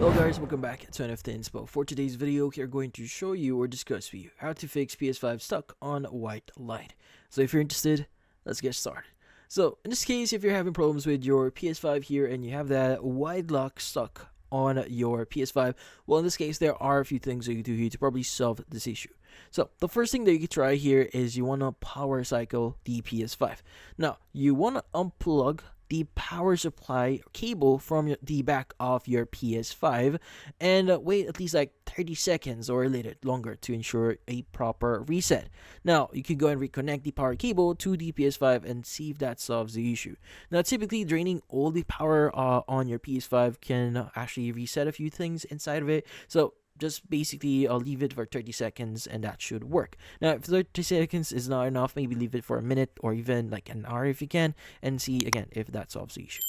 Hello guys, welcome back to NFT Inspo. For today's video, we are going to show you or discuss with you how to fix PS5 stuck on white light. So if you're interested, let's get started. So in this case, if you're having problems with your PS5 here and you have that white lock stuck on your PS5, well in this case there are a few things that you can do here to probably solve this issue. So the first thing that you can try here is you want to power cycle the PS5. Now you want to unplug the power supply cable from the back of your PS5 and wait at least like 30 seconds or a little longer to ensure a proper reset. Now, you can go and reconnect the power cable to the PS5 and see if that solves the issue. Now, typically draining all the power on your PS5 can actually reset a few things inside of it. So just basically leave it for 30 seconds and that should work. Now if 30 seconds is not enough, maybe leave it for a minute or even like an hour if you can, and see again if that solves the issue.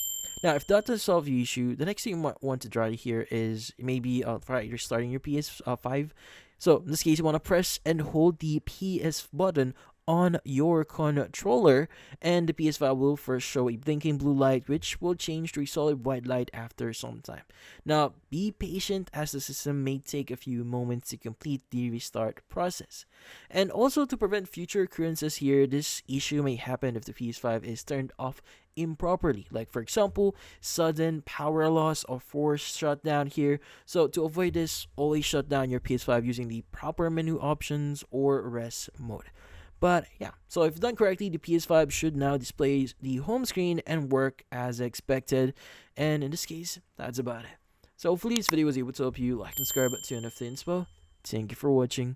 Now if that does solve the issue, the next thing you might want to try here is maybe try restarting your PS5. So in this case, you want to press and hold the PS button on your controller, and the PS5 will first show a blinking blue light, which will change to a solid white light after some time. Now, be patient as the system may take a few moments to complete the restart process. And also to prevent future occurrences here, this issue may happen if the PS5 is turned off improperly, like for example sudden power loss or forced shutdown here. So to avoid this, always shut down your PS5 using the proper menu options or rest mode. But yeah, so if done correctly, the PS5 should now display the home screen and work as expected. And in this case, that's about it. So hopefully this video was able to help you. Like and subscribe to NFT Inspo. Thank you for watching.